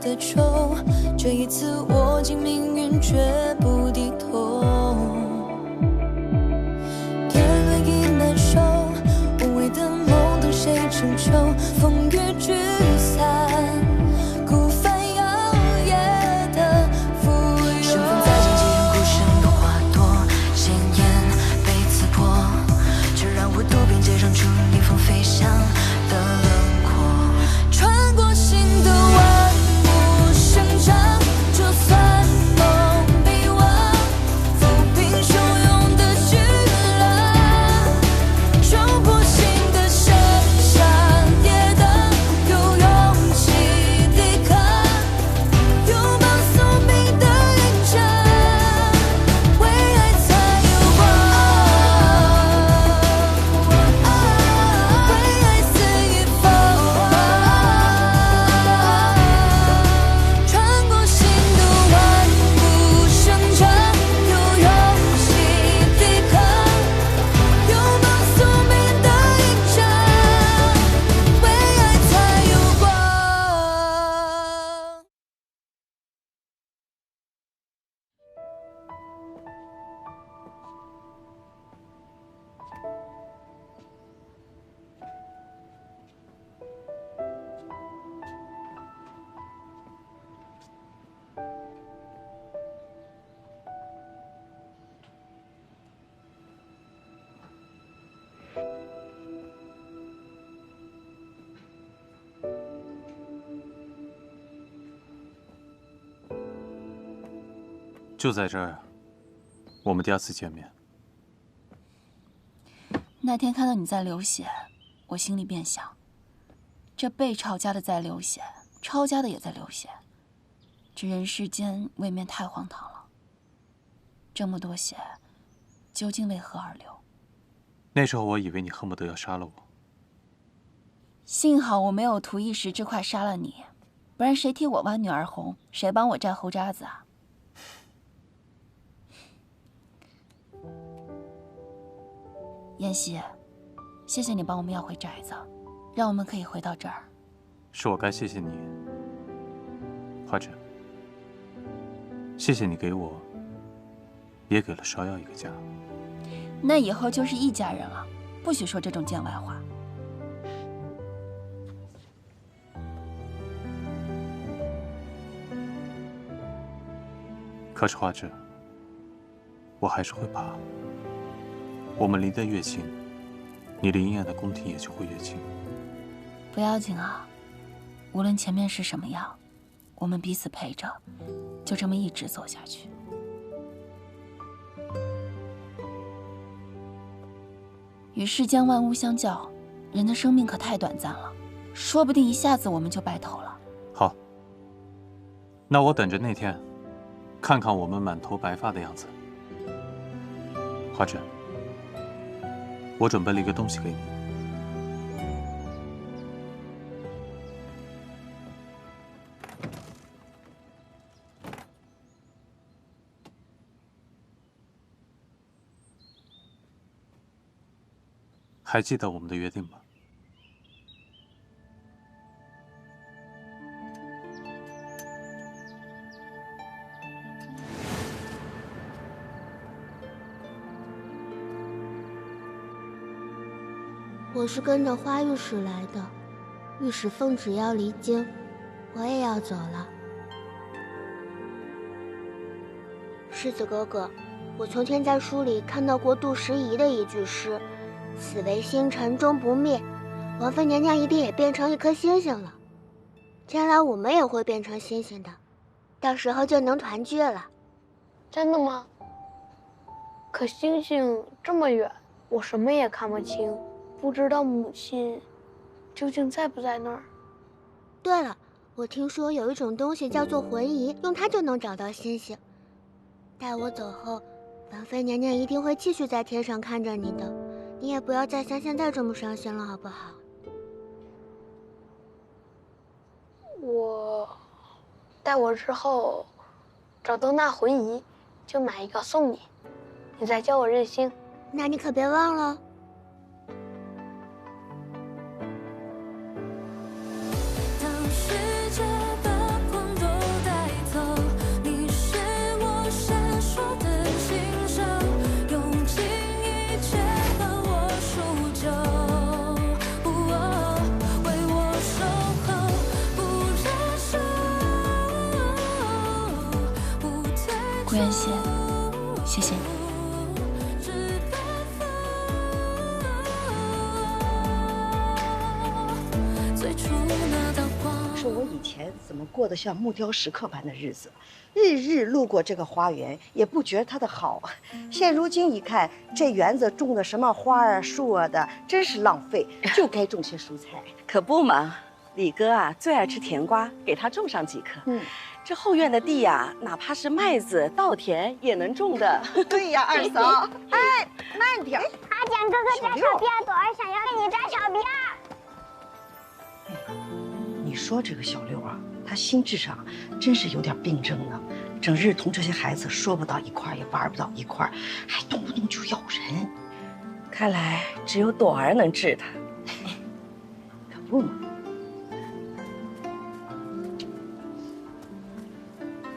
的愁，这一次握紧命运绝不低头。天黑已难受，无谓的梦等谁成就？风雨聚散，孤帆摇曳的浮游。身份在荆棘中孤身的花朵，鲜艳被刺破，却让我渡边界上出逆风飞翔的轮廓。穿过心的万物生长，就算梦被忘，抚平汹涌的巨浪，冲破心的深山跌宕，有勇气抵抗，拥抱宿命的印章，为爱才有光，为爱肆意疯，穿过心的万物生长，有勇气抵抗，拥抱宿命的印章，为爱才有光。就在这儿，我们第二次见面。那天看到你在流血，我心里便想，这被抄家的在流血，抄家的也在流血，这人世间未免太荒唐了。这么多血，究竟为何而流？那时候我以为你恨不得要杀了我。幸好我没有图一时之快杀了你，不然谁替我挖女儿红，谁帮我摘猴渣子啊？妍希，谢谢你帮我们要回宅子，让我们可以回到这儿。是我该谢谢你，花枝。谢谢你给我，也给了芍药一个家。那以后就是一家人了，不许说这种见外话。可是花枝，我还是会怕。我们离得越近，你林燕的宫廷也就会越近。不要紧啊，无论前面是什么样，我们彼此陪着，就这么一直走下去。与世间万物相较，人的生命可太短暂了，说不定一下子我们就白头了。好，那我等着那天，看看我们满头白发的样子。花枝，我准备了一个东西给你。还记得我们的约定吗？我是跟着花御史来的，御史奉旨要离京，我也要走了。世子哥哥，我从前在书里看到过杜十遗的一句诗：“此为星辰终不灭。”王妃娘娘一定也变成一颗星星了，将来我们也会变成星星的，到时候就能团聚了。真的吗？可星星这么远，我什么也看不清。不知道母亲究竟在不在那儿。对了，我听说有一种东西叫做魂仪，用它就能找到星星。待我走后，王妃娘娘一定会继续在天上看着你的，你也不要再像现在这么伤心了，好不好？待我之后找到那魂仪，就买一个送你，你再教我认星。那你可别忘了。当世界的光前怎么过得像木雕石刻般的日子，日日路过这个花园也不觉它的好。现如今一看，这园子种的什么花啊树啊的，真是浪费，就该种些蔬菜。可不嘛，李哥啊最爱吃甜瓜，给他种上几棵。这后院的地呀，哪怕是麦子、稻田也能种的。对呀，二嫂，哎，慢点。阿简哥哥摘小辫，朵儿想要给你摘小辫。你说这个小六啊，他心智上真是有点病症呢，整日同这些孩子说不到一块儿，也玩不到一块儿，还动不动就咬人。看来只有朵儿能治他。可不嘛。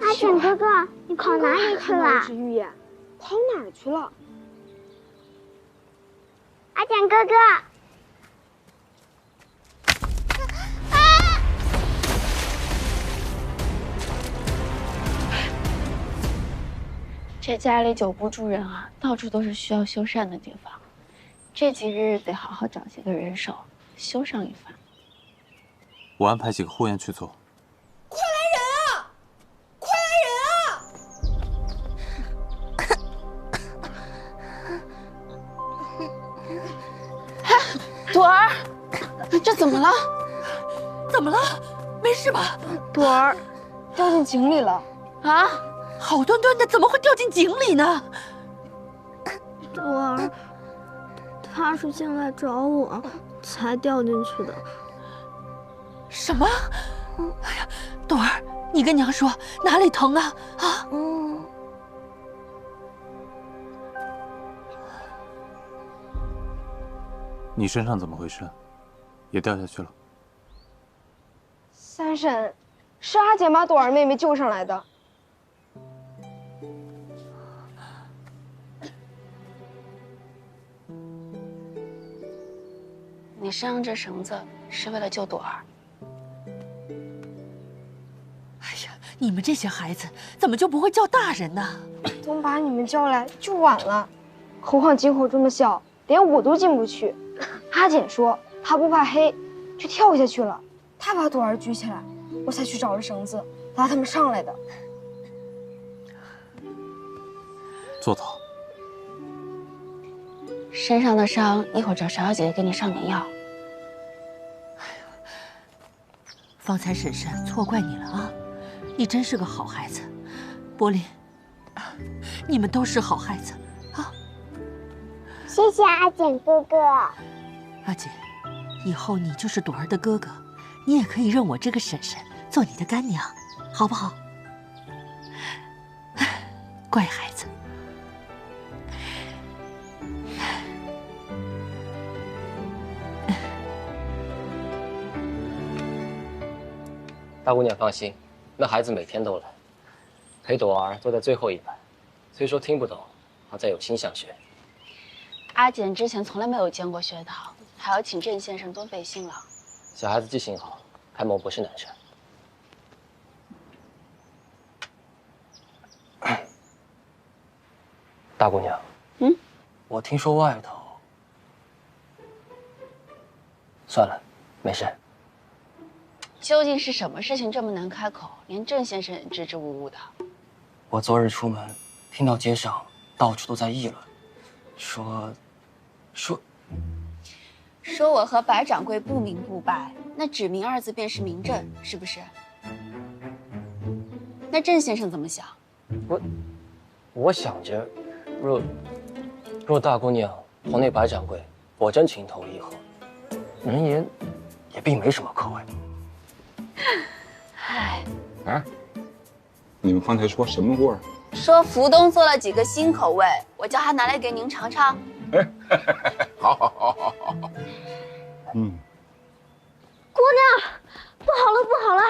阿简哥哥，你跑哪里去了？只预言，跑哪儿去了？阿简哥哥。这家里久不住人啊，到处都是需要修缮的地方。这几日得好好找些个人手，修上一番。我安排几个护院去做。快来人啊！快来人啊！朵儿，这怎么了？怎么了？没事吧？朵儿掉进井里了。啊？好端端的怎么会掉进井里呢？朵儿，他是进来找我，才掉进去的。什么？哎呀，朵儿，你跟娘说哪里疼啊？啊？你身上怎么回事？也掉下去了？三婶，是阿简把朵儿妹妹救上来的。你身上这绳子是为了救朵儿。哎呀，你们这些孩子怎么就不会叫大人呢？等把你们叫来就晚了，何况井口这么小，连我都进不去。阿简说他不怕黑，就跳下去了。他把朵儿举起来，我才去找了绳子，拉他们上来的。坐好。身上的伤，一会儿找邵小姐姐给你上点药。方才婶婶错怪你了啊！你真是个好孩子，柏林，你们都是好孩子啊！谢谢阿简哥哥。阿锦，以后你就是朵儿的哥哥，你也可以认我这个婶婶做你的干娘，好不好？乖孩子。大姑娘放心，那孩子每天都来，陪朵儿坐在最后一排。虽说听不懂，好在有心想学。阿简之前从来没有见过学堂，还要请郑先生多费心了。小孩子记性好，楷模不是难事。大姑娘，我听说外头……算了，没事。究竟是什么事情这么难开口，连郑先生也支支吾吾的？我昨日出门，听到街上到处都在议论，说我和白掌柜不明不白，那指明二字便是明正，是不是？那郑先生怎么想？我想着，若大姑娘同那白掌柜果真情投意合，人也并没什么可谓。唉，啊，你们刚才说什么味儿？说福东做了几个新口味，我叫他拿来给您尝尝。好。姑娘，不好了，不好了！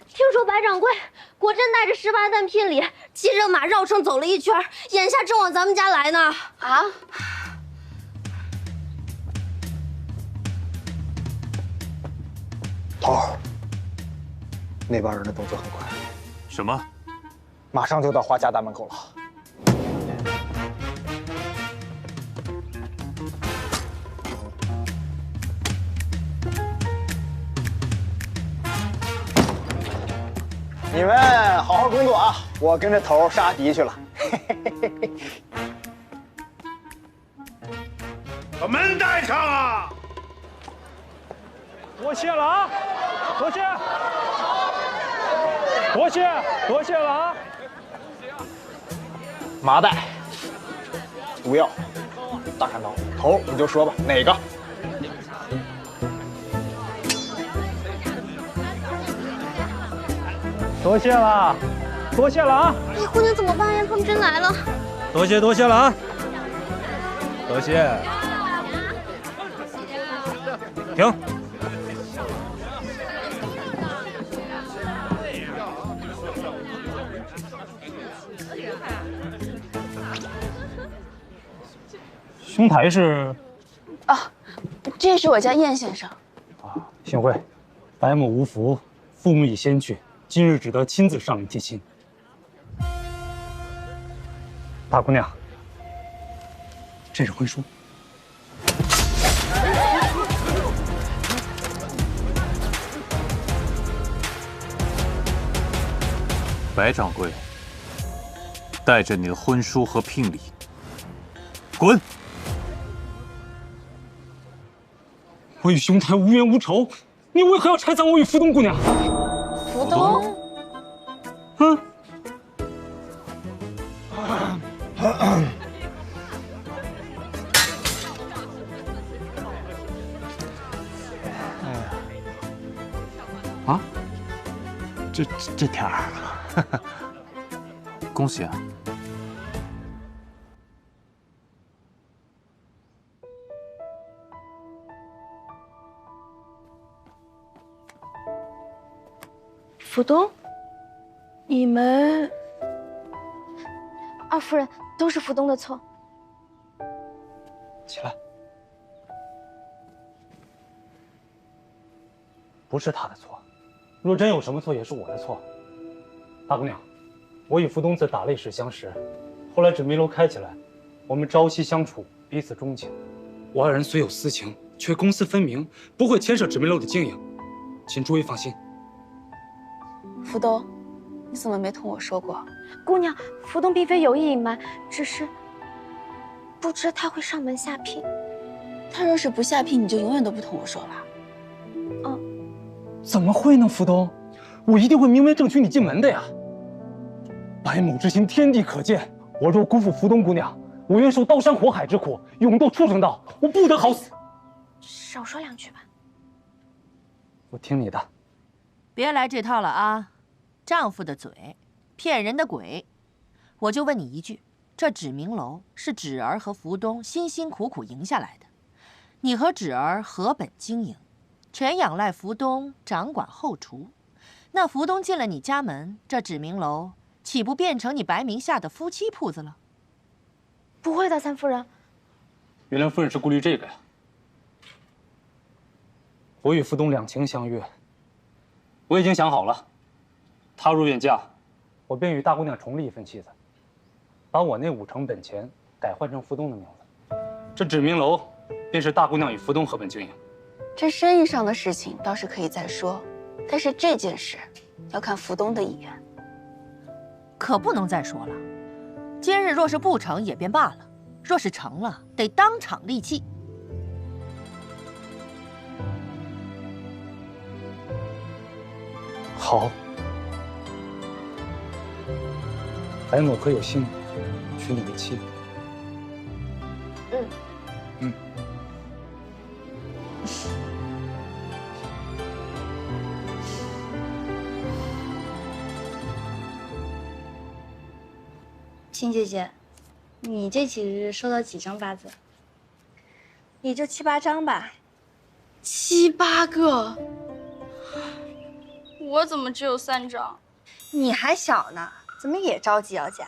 听说白掌柜果真带着18担聘礼，骑着马绕城走了一圈，眼下正往咱们家来呢。啊？头儿，那帮人的动作很快，什么？马上就到花家大门口了。你们好好工作啊，我跟着头杀敌去了。把门带上啊！多谢了啊，多谢，多谢，多谢了啊！麻袋，不要。大砍刀，头你就说吧，哪个？多谢了，多谢了啊！哎，姑娘怎么办呀？他们真来了！多谢了啊！多谢。停。兄台是？啊，这是我家燕先生。啊，幸会，白母无福，父母已先去，今日只得亲自上门提亲。大姑娘，这是婚书。白掌柜，带着你的婚书和聘礼，滚！我与兄台无冤无仇，你为何要拆散我与福东姑娘？福东？嗯。啊，这天儿，恭喜啊！福东，你们二夫人都是福东的错。起来，不是他的错，若真有什么错，也是我的错。大姑娘，我与福东自打擂时相识，后来纸迷楼开起来，我们朝夕相处，彼此钟情。我二人虽有私情，却公私分明，不会牵涉纸迷楼的经营，请诸位放心。福东，你怎么没同我说过？姑娘，福东并非有意隐瞒，只是不知他会上门下聘。他若是不下聘，你就永远都不同我说了。怎么会呢，福东？我一定会明媒正娶你进门的呀！白母之心，天地可见。我若辜负福东姑娘，我愿受刀山火海之苦，永堕畜生道，我不得好死。少说两句吧。我听你的。别来这套了啊！丈夫的嘴，骗人的鬼。我就问你一句，这芷明楼是芷儿和福东辛辛苦苦赢下来的，你和芷儿合本经营，全仰赖福东掌管后厨。那福东进了你家门，这芷明楼岂不变成你白名下的夫妻铺子了？不会的，三夫人。原来夫人是顾虑这个呀。我与福东两情相悦，我已经想好了，他若愿嫁，我便与大姑娘重立一份妻子，把我那5成本钱改换成福东的名字。这芷明楼便是大姑娘与福东合本经营。这生意上的事情倒是可以再说，但是这件事要看福东的意愿。可不能再说了。今日若是不成也便罢了，若是成了，得当场立契。好，白某可有心娶你为妻？嗯。青姐姐，你这几日收到几张八字？也就7、8张吧。7、8个？我怎么只有3张？你还小呢，怎么也着急要嫁？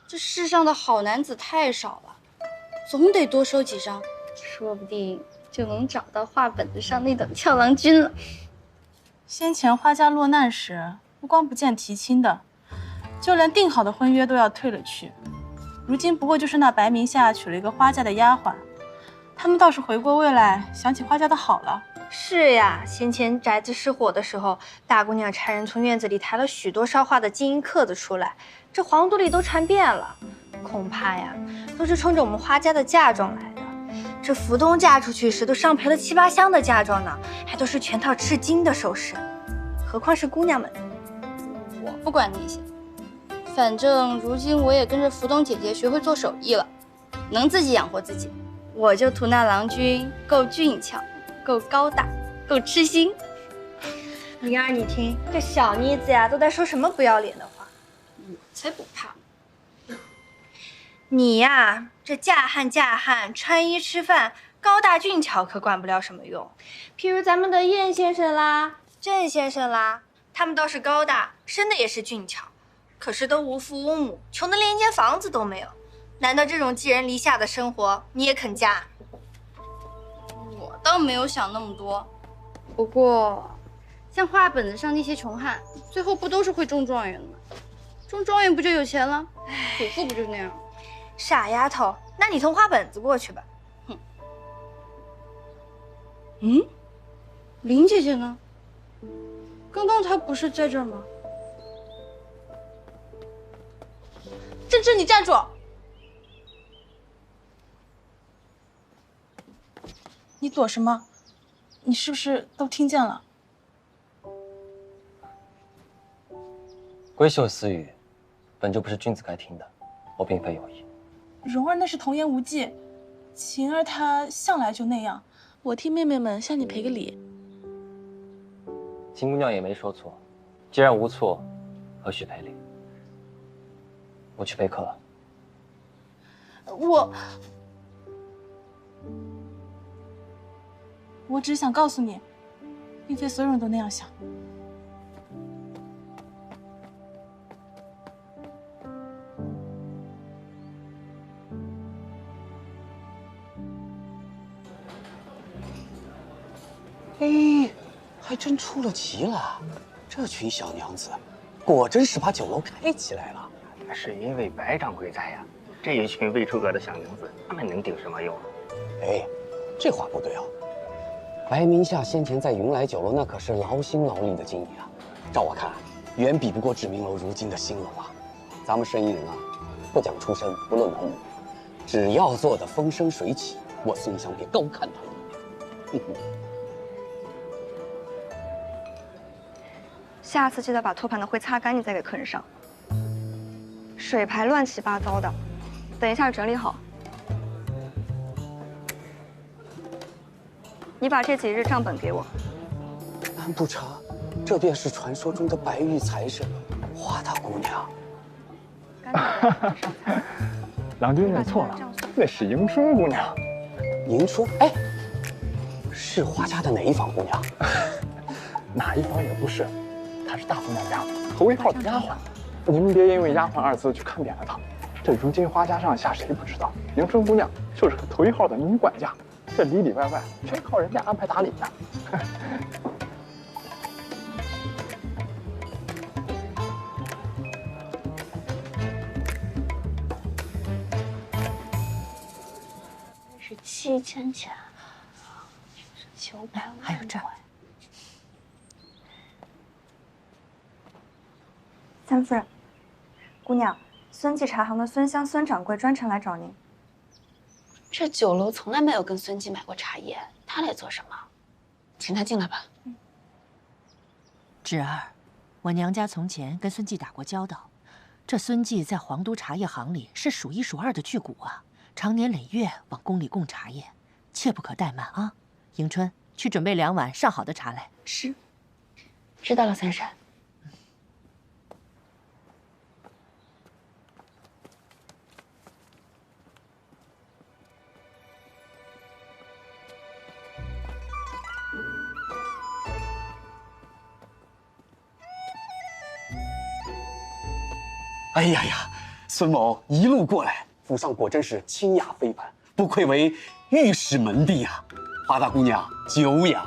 这世上的好男子太少了，总得多收几张，说不定就能找到画本子上那等俏郎君了。先前花家落难时，不光不见提亲的，就连定好的婚约都要退了去。如今不过就是那白名下娶了一个花家的丫鬟，他们倒是回过味来，想起花家的好了。是呀，先前宅子失火的时候，大姑娘差人从院子里抬了许多烧化的金银刻子出来，这皇都里都传遍了。恐怕呀，都是冲着我们花家的嫁妆来的。这福东嫁出去时都上赔了7、8箱的嫁妆呢，还都是全套赤金的首饰，何况是姑娘们。我不管那些，反正如今我也跟着福东姐姐学会做手艺了，能自己养活自己。我就图那郎君够俊俏，够高大，够痴心。灵儿，你听，这小妮子呀，都在说什么不要脸的话？我才不怕。你呀，这嫁汉，穿衣吃饭，高大俊俏可管不了什么用。譬如咱们的燕先生啦、郑先生啦，他们倒是高大，生的也是俊俏，可是都无父无母，穷得连一间房子都没有。难道这种寄人篱下的生活你也肯嫁？我倒没有想那么多，不过，像画本子上那些穷汉，最后不都是会中状元的吗？中状元不就有钱了？祖父不就那样？傻丫头，那你从画本子过去吧。哼。嗯，林姐姐呢？刚刚她不是在这儿吗？芝芝，你站住！你躲什么？你是不是都听见了？闺秀私语，本就不是君子该听的，我并非有意。蓉儿那是童言无忌，晴儿她向来就那样。我替妹妹们向你赔个礼。秦姑娘也没说错，既然无错，何须赔礼？我去备课了。我只想告诉你，并非所有人都那样想。哎，还真出了奇了！这群小娘子，果真是把酒楼开起来了。是因为白掌柜在呀，这一群未出阁的小娘子，他们能顶什么用？哎，这话不对啊！白明夏先前在云来酒楼那可是劳心劳力的经营啊，照我看，远比不过志明楼如今的兴隆啊。咱们生意人啊，不讲出身，不论男女，只要做得风生水起，我孙香便高看他一眼。下次记得把托盘的灰擦干净再给客人上。水牌乱七八糟的，等一下整理好。你把这几日账本给我。难不成这便是传说中的白玉财神花大姑娘？郎君认错了，那是迎春姑娘。迎春？哎，是花家的哪一房姑娘？哪一房也不是，她是大姑娘家头一号的丫鬟。你们别因为丫鬟2字就看扁了她。这如今花家上下谁不知道，迎春姑娘就是个头一号的女管家，这里里外外全靠人家安排打理的。是7000钱，900万，还有这儿。三夫人，姑娘，孙记茶行的孙香孙掌柜专程来找您。这酒楼从来没有跟孙记买过茶叶，他来做什么？请他进来吧。芷儿，我娘家从前跟孙记打过交道，这孙记在皇都茶叶行里是数1数2的巨贾啊，常年累月往宫里供茶叶，切不可怠慢啊！迎春，去准备2碗上好的茶来。是，知道了，三婶。哎呀呀，孙某一路过来，府上果真是清雅非凡，不愧为御史门第啊！花大姑娘久仰。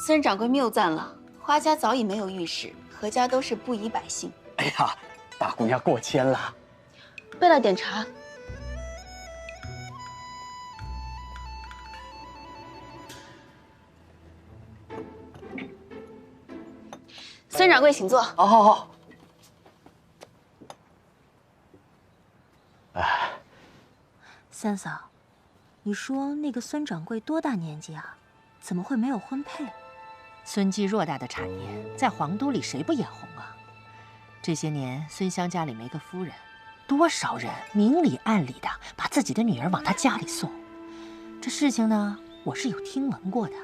孙掌柜谬赞了，花家早已没有御史，何家都是布衣百姓。哎呀，大姑娘过谦了。备了点茶。孙掌柜，请坐。好好好。哎，三嫂，你说那个孙掌柜多大年纪啊？怎么会没有婚配？孙记偌大的产业，在皇都里谁不眼红啊？这些年孙香家里没个夫人，多少人明里暗里的把自己的女儿往他家里送。这事情呢，我是有听闻过的。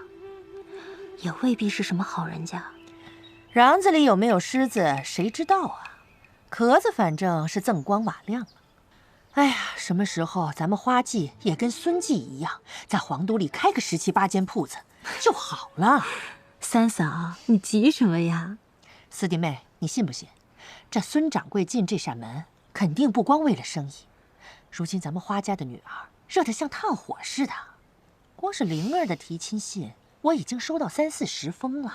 也未必是什么好人家。瓤子里有没有虱子，谁知道啊？壳子反正是锃光瓦亮了。哎呀，什么时候咱们花记也跟孙记一样，在皇都里开个17、8间铺子就好了。三嫂，你急什么呀？四弟妹，你信不信？这孙掌柜进这扇门，肯定不光为了生意。如今咱们花家的女儿热得像炭火似的，光是灵儿的提亲信，我已经收到30、40封了。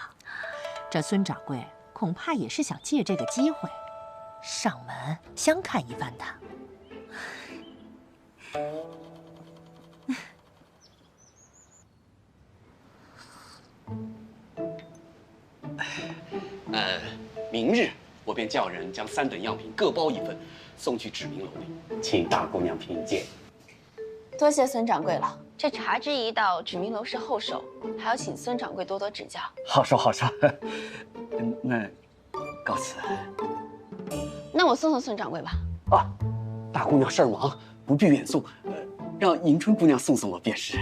这孙掌柜恐怕也是想借这个机会，上门相看一番的。明日我便叫人将3等样品各包1份，送去指明楼里，请大姑娘品鉴。多谢孙掌柜了。这茶之一道，指明楼是后手，还要请孙掌柜多多指教。好说好说。那告辞。那我送孙掌柜吧。啊，大姑娘事儿忙，不必远送，让迎春姑娘送我便是。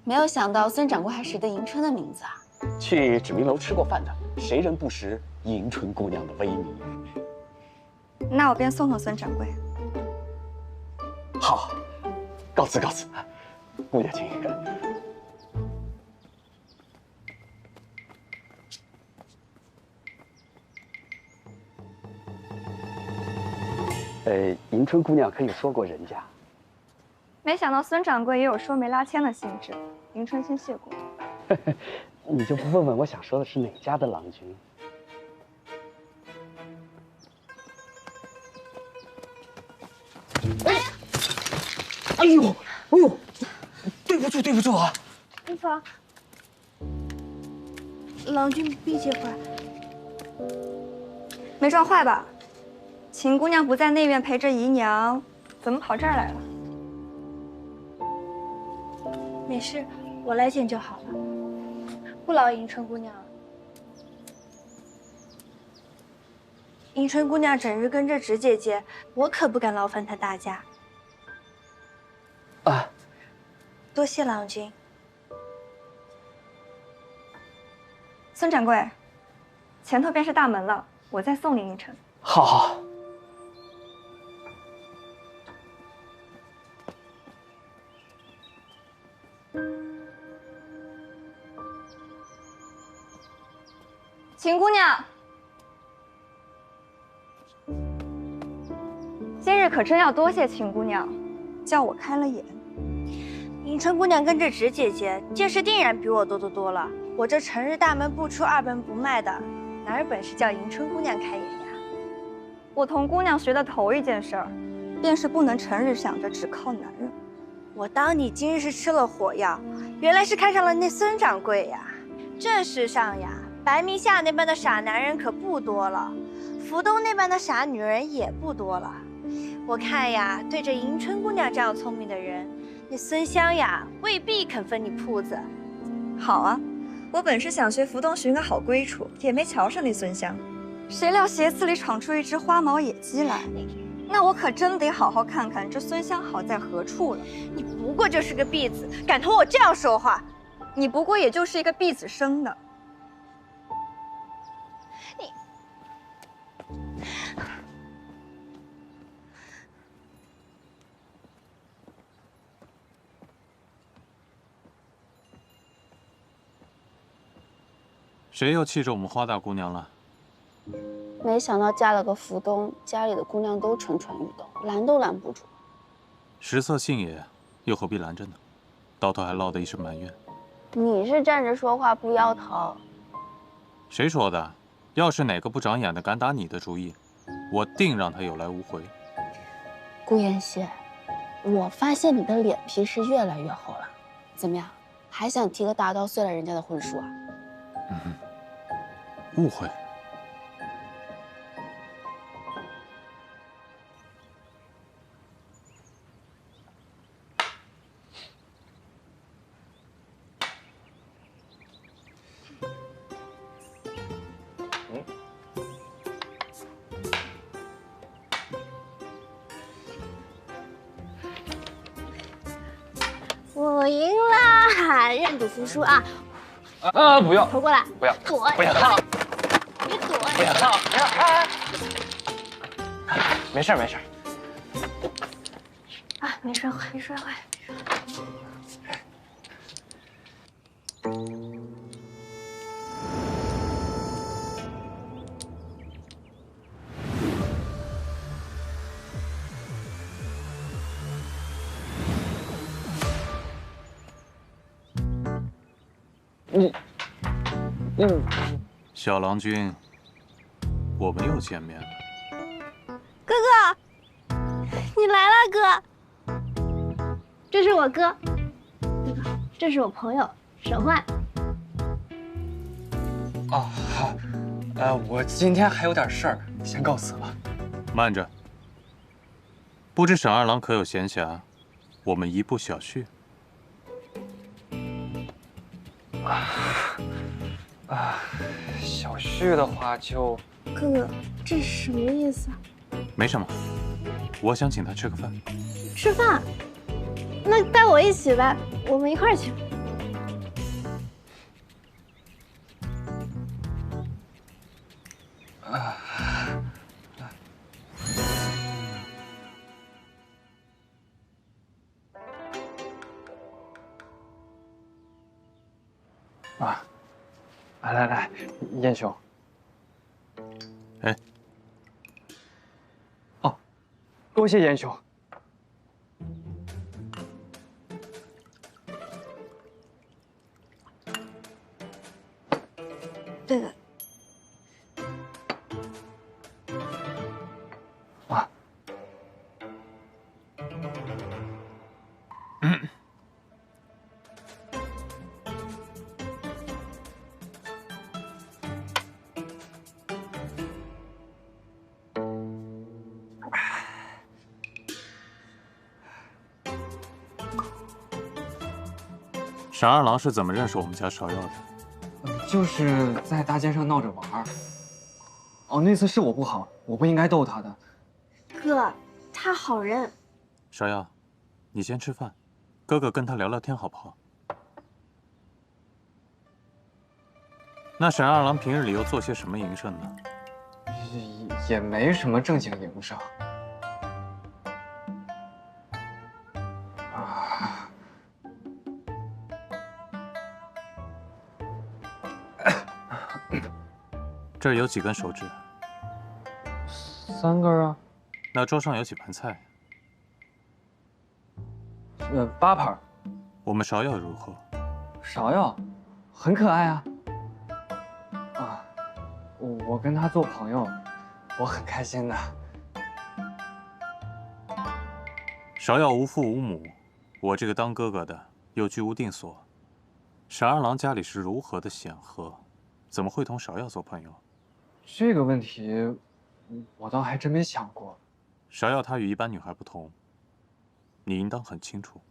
没有想到孙掌柜还识得迎春的名字啊！去指明楼吃过饭的，谁人不识迎春姑娘的威名？那我便送孙掌柜。好，告辞告辞。姑爷请。迎春姑娘可有说过人家？没想到孙掌柜也有说媒拉纤的兴致，迎春先谢过。你就不问问我想说的是哪家的郎君？哎呦，哎呦，对不住对不住啊！无妨，郎君必解怀。没撞坏吧？秦姑娘不在内院陪着姨娘，怎么跑这儿来了？没事，我来捡就好了，不劳迎春姑娘了。迎春姑娘整日跟着芷姐姐，我可不敢劳烦她大驾。啊，多谢郎君。孙掌柜，前头便是大门了，我再送您一程。好好。秦姑娘，今日可真要多谢秦姑娘，叫我开了眼。迎春姑娘跟着芷姐姐，见识定然比我多得多了。我这成日大门不出二门不迈的，哪有本事叫迎春姑娘开眼呀？我同姑娘学的头一件事儿，便是不能成日想着只靠男人。我当你今日是吃了火药，原来是看上了那孙掌柜呀。这世上呀，白弥夏那般的傻男人可不多了，福东那般的傻女人也不多了。我看呀，对着迎春姑娘这样聪明的人，那孙香呀未必肯分你铺子。好啊，我本是想学福东寻个好归处，也没瞧上那孙香，谁料斜刺里闯出一只花毛野鸡来。那我可真得好好看看这孙香好在何处了。你不过就是个婢子，敢同我这样说话？你不过也就是一个婢子生的。谁又气着我们花大姑娘了？没想到嫁了个福东，家里的姑娘都蠢蠢欲动，拦都拦不住。食色性也，又何必拦着呢？到头还落得一身埋怨。你是站着说话不腰疼。谁说的？要是哪个不长眼的敢打你的主意，我定让他有来无回。顾妍希，我发现你的脸皮是越来越厚了。怎么样，还想提个大刀碎了人家的婚书啊？误会。我赢啦！认赌服输啊！不要！投过来！不要！躲！不要！别躲！不要！没事没事。啊，没摔坏，没摔坏。小郎君，我们又见面了。哥哥，你来了，哥。这是我哥，哥哥，这是我朋友沈焕。哦，好。我今天还有点事儿，先告辞了。慢着，不知沈二郎可有闲暇？我们一步小叙。小旭的话就……哥哥，这是什么意思啊？没什么，我想请他吃个饭。吃饭？那带我一起呗，我们一块儿去。来，燕兄。哎，哦，多谢燕兄。这个。沈二郎是怎么认识我们家芍药的？就是在大街上闹着玩儿。哦，那次是我不好，我不应该逗他的。哥，他好人。芍药，你先吃饭，哥哥跟他聊聊天好不好？那沈二郎平日里又做些什么营生呢？也没什么正经营生。这儿有几根手指？3根啊。那桌上有几盘菜？8盘。我们芍药如何？芍药，很可爱啊。我跟他做朋友，我很开心的。芍药无父无母，我这个当哥哥的又居无定所。沈二郎家里是如何的显赫，怎么会同芍药做朋友？这个问题，我倒还真没想过。芍药她与一般女孩不同，你应当很清楚。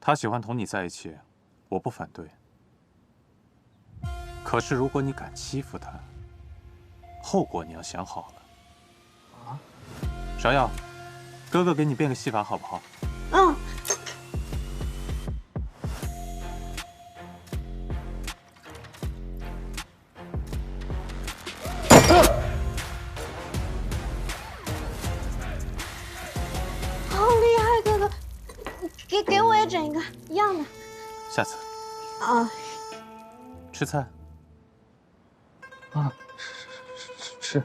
她喜欢同你在一起，我不反对。可是如果你敢欺负她，后果你要想好了。啊，芍药，哥哥给你变个戏法好不好？嗯。给我也整一个一样的。下次。啊。吃菜。啊，吃。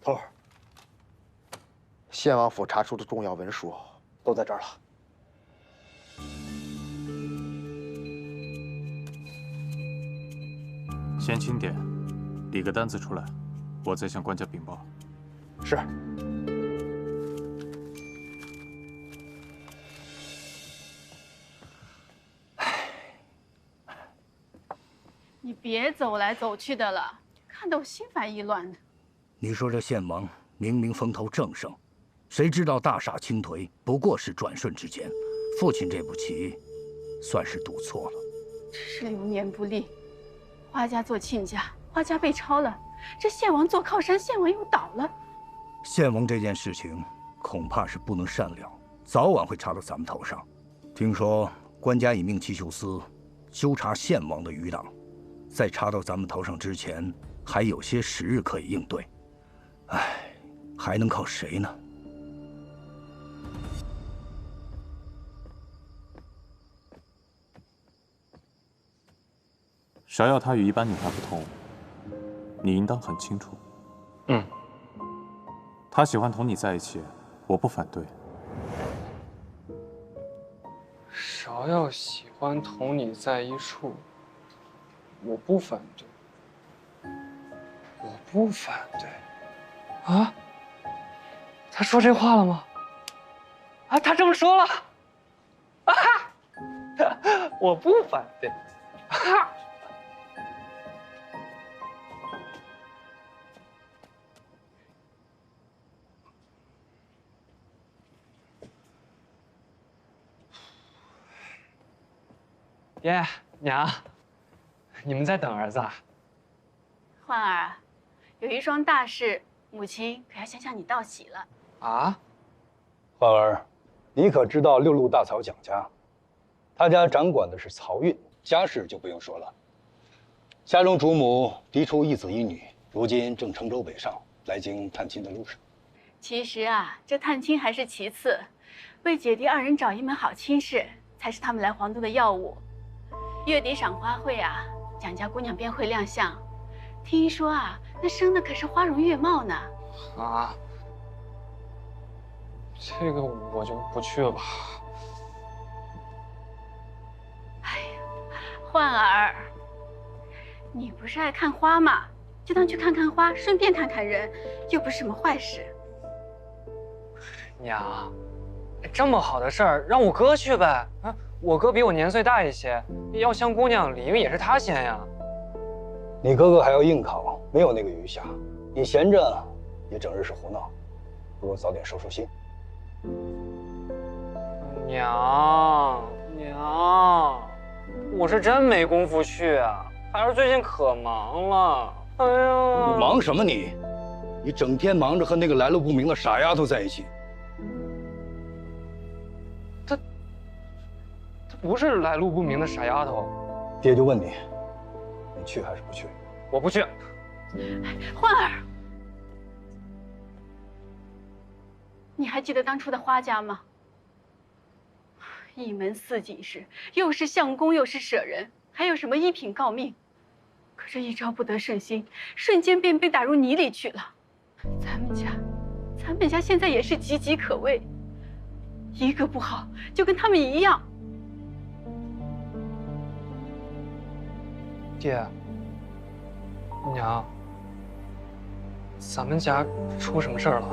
头儿，县王府查出的重要文书都在这儿了。先清点，理个单子出来，我再向官家禀报。是。你别走来走去的了，看得我心烦意乱的。你说这献王明明风头正盛，谁知道大厦倾颓，不过是转瞬之间。父亲这步棋，算是赌错了。只是流年不利，花家做亲家，花家被抄了，这献王做靠山，献王又倒了。献王这件事情，恐怕是不能善了，早晚会查到咱们头上。听说官家已命裘修斯纠察献王的余党，在查到咱们头上之前，还有些时日可以应对。唉，还能靠谁呢？芍药她与一般女孩不同，你应当很清楚。嗯。她喜欢同你在一起，我不反对。芍药喜欢同你在一处，我不反对。我不反对。啊？他说这话了吗？啊，他这么说了。啊哈！我不反对。哈！爷娘，你们在等儿子啊？焕儿，有一桩大事，母亲可要先向你道喜了。啊？焕儿，你可知道六路大曹蒋家？他家掌管的是漕运，家事就不用说了。家中主母嫡出一子一女，如今正乘舟北上，来京探亲的路上。其实啊，这探亲还是其次，为姐弟二人找一门好亲事，才是他们来皇都的要务。月底赏花会啊，蒋家姑娘便会亮相。听说啊，那生的可是花容月貌呢。啊，这个我就不去了吧。哎呀，焕儿，你不是爱看花吗？就当去看看花，顺便看看人，又不是什么坏事。娘，这么好的事儿，让我哥去呗。啊，我哥比我年岁大一些，要相姑娘，理应也是他先呀。你哥哥还要应考，没有那个余暇。你闲着也整日是胡闹，不如早点收收心。娘，我是真没工夫去啊，孩儿最近可忙了。哎呀，你忙什么你？你整天忙着和那个来路不明的傻丫头在一起。她不是来路不明的傻丫头。爹就问你，你去还是不去？我不去。焕儿，你还记得当初的花家吗？一门四锦事，又是相公又是舍人，还有什么一品诰命？可这一朝不得顺心，瞬间便被打入泥里去了。咱们家现在也是岌岌可危，一个不好就跟他们一样。爹，娘，咱们家出什么事儿了？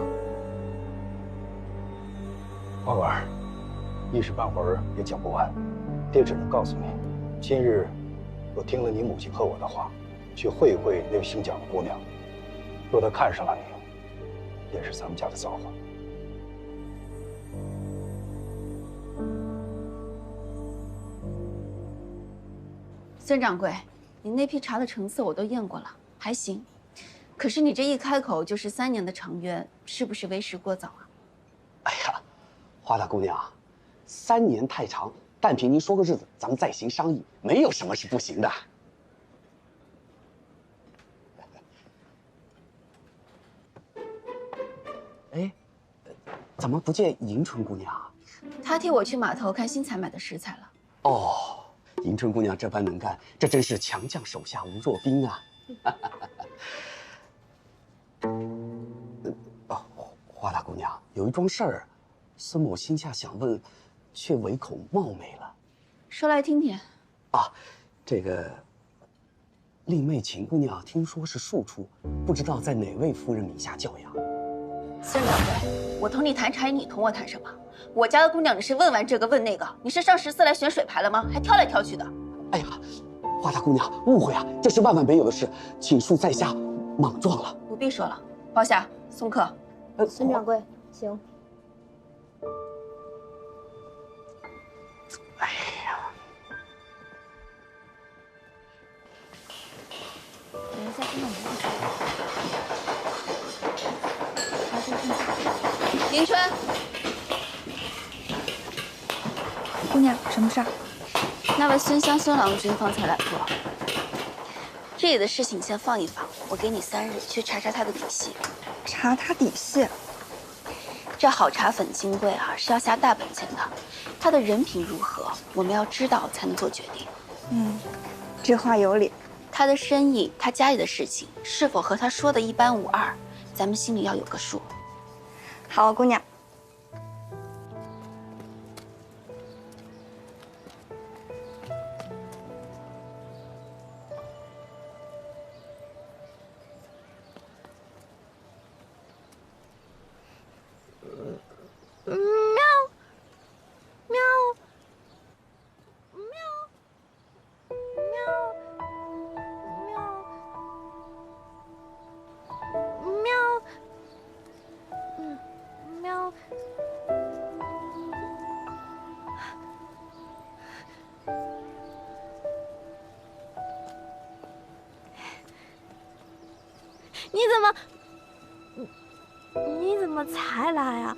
花儿，一时半会儿也讲不完，爹只能告诉你，今日我听了你母亲和我的话，去会一会那位姓蒋的姑娘，若她看上了你，也是咱们家的造化。孙掌柜，你那批茶的成色我都验过了，还行。可是你这一开口就是3年的长约，是不是为时过早啊？哎呀，花大姑娘，3年太长，但凭您说个日子，咱们再行商议，没有什么是不行的。哎，怎么不见迎春姑娘？她替我去码头看新采买的食材了。哦，迎春姑娘这般能干，这真是强将手下无弱兵啊！花大姑娘，有一桩事儿，孙某心下想问，却唯恐冒昧了。说来听听。啊，这个令妹秦姑娘听说是庶出，不知道在哪位夫人名下教养。孙掌柜，我同你谈茶，你同我谈什么？我家的姑娘，你是问完这个问那个，你是上14来选水牌了吗？还挑来挑去的。哎呀，华大姑娘，误会啊，这是万万没有的事，请恕在下莽撞了。不必说了，包下送客。孙掌柜，行。哎呀，等一下，听到没？迎春，姑娘，什么事儿？那位孙湘孙郎君方才来过，这里的事情先放一放，我给你3日去查查他的底细。查他底细？这好茶粉金贵啊，是要下大本钱的。他的人品如何，我们要知道才能做决定。这话有理。他的生意，他家里的事情，是否和他说的一般无二，咱们心里要有个数。好，姑娘。你怎么才来啊？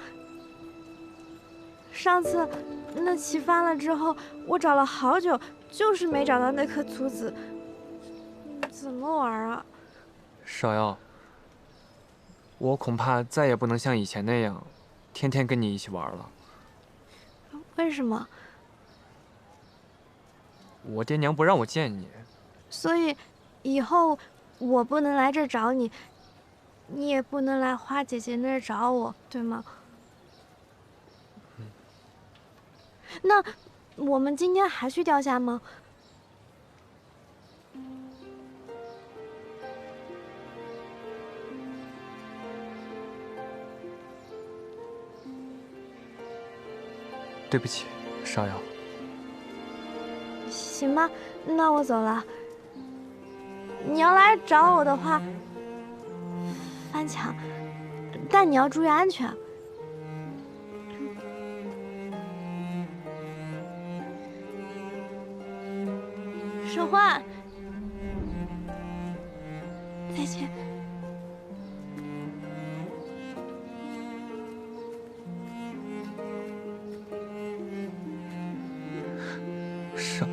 上次那棋翻了之后，我找了好久，就是没找到那颗粗子。怎么玩啊？芍药，我恐怕再也不能像以前那样，天天跟你一起玩了。为什么？我爹娘不让我见你。所以，以后我不能来这找你，你也不能来花姐姐那儿找我，对吗？那我们今天还去钓虾吗？对不起，芍药。行吧，那我走了。你要来找我的话，翻墙，但你要注意安全。手环，再见。是。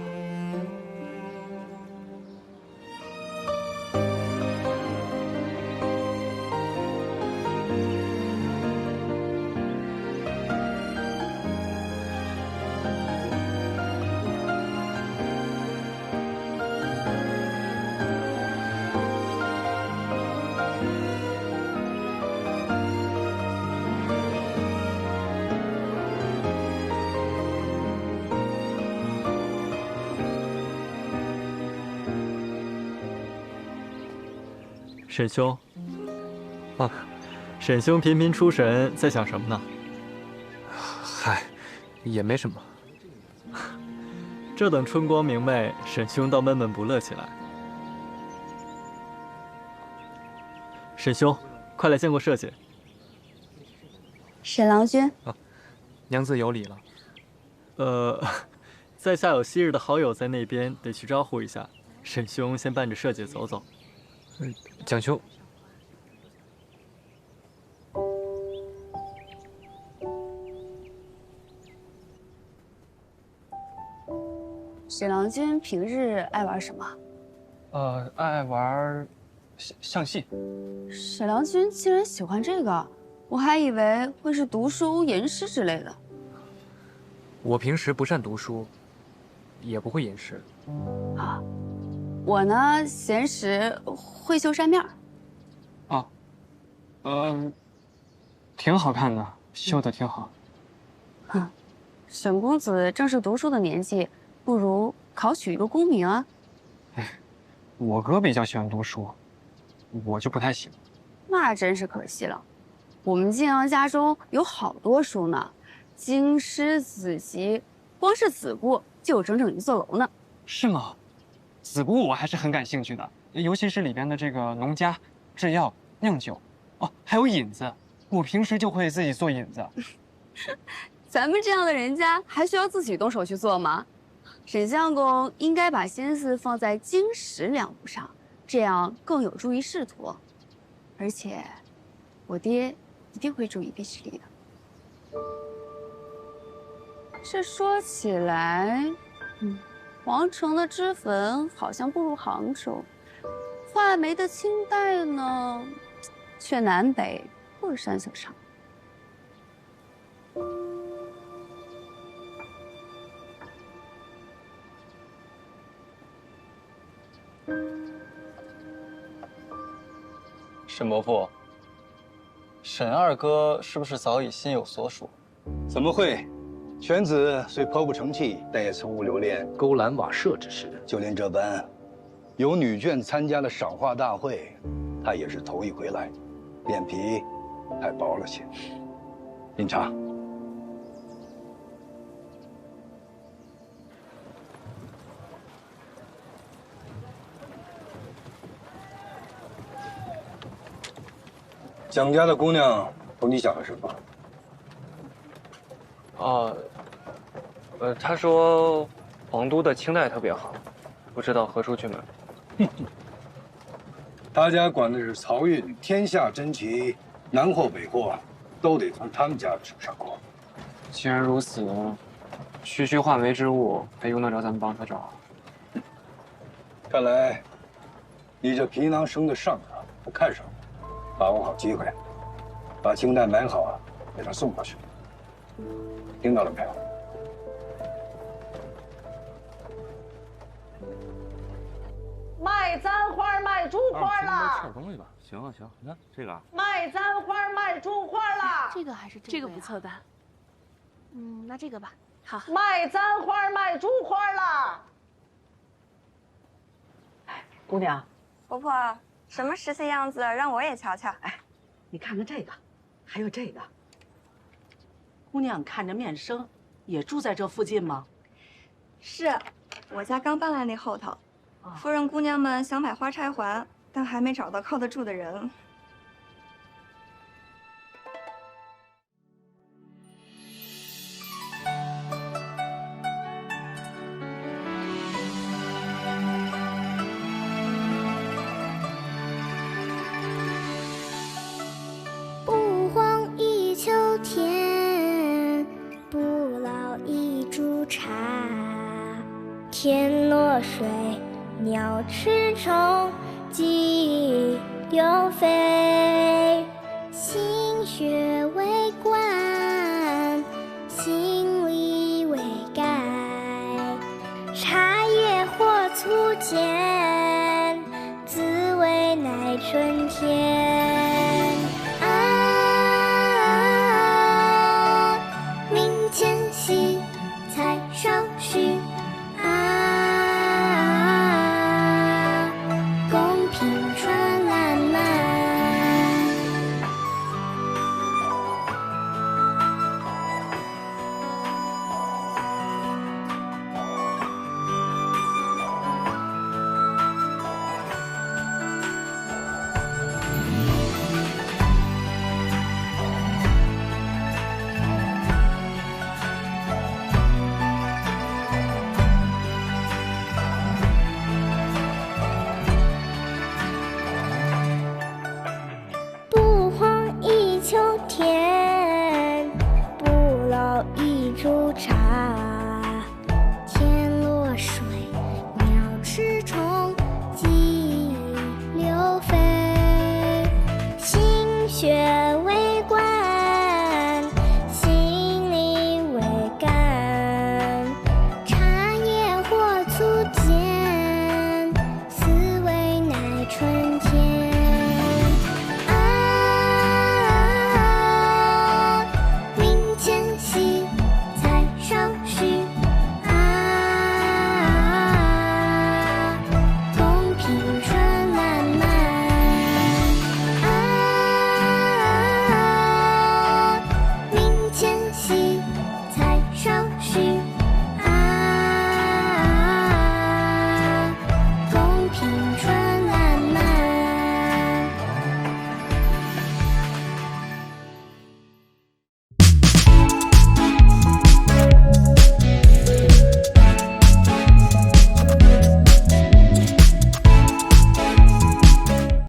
沈兄，啊，沈兄频频出神，在想什么呢？嗨，也没什么。这等春光明媚，沈兄倒闷闷不乐起来。沈兄，快来见过社姐。沈郎君，娘子有礼了。在下有昔日的好友在那边，得去招呼一下。沈兄先伴着社姐走走。蒋兄，沈郎君平日爱玩什么？爱玩象戏。沈郎君竟然喜欢这个，我还以为会是读书、吟诗之类的。我平时不善读书，也不会吟诗。啊，我呢，闲时会绣扇面。挺好看的，绣的挺好。沈公子正是读书的年纪，不如考取一个功名啊。我哥比较喜欢读书，我就不太喜欢。那真是可惜了，我们晋阳家中有好多书呢，经师子集，光是子部就有整整一座楼呢。是吗？子姑我还是很感兴趣的，尤其是里边的这个农家、制药、酿酒，哦，还有引子。我平时就会自己做引子。咱们这样的人家还需要自己动手去做吗？沈相公应该把心思放在经史两部上，这样更有助于仕途。而且，我爹一定会注意地势力的。这说起来，皇城的脂粉好像不如杭州，画眉的清代呢，却南北各山色上。沈伯父，沈二哥是不是早已心有所属？怎么会？犬子虽颇不成器，但也从无留恋勾栏瓦舍之事。就连这般有女眷参加了赏画大会，他也是头一回来，脸皮太薄了些。饮茶。蒋家的姑娘同你讲了什么？他说皇都的清代特别好，不知道何处去买。他家管的是漕运，天下珍奇，南货北货，都得从他们家手上过。既然如此，区区画眉之物，还用得着咱们帮他找？看来你这皮囊生的上啊，他看上了，把握好机会，把清代买好，给他送过去。听到了没有？卖簪花卖珠花啦！吃点东西吧。行啊行，你看这个。卖簪花卖珠花啦！这个还是这个不错的。那这个吧。好。卖簪花卖珠花啦！姑娘，婆婆，什么时气样子，让我也瞧瞧。哎，你看看这个，还有这个。姑娘看着面生，也住在这附近吗？是，我家刚搬来那后头。夫人姑娘们想买花钗还，但还没找到靠得住的人。不荒一秋天，不老一株茶。天落水，鸟吃虫，鸡又飞。心血为冠，心力为盖。茶叶或粗浅，滋味乃春天。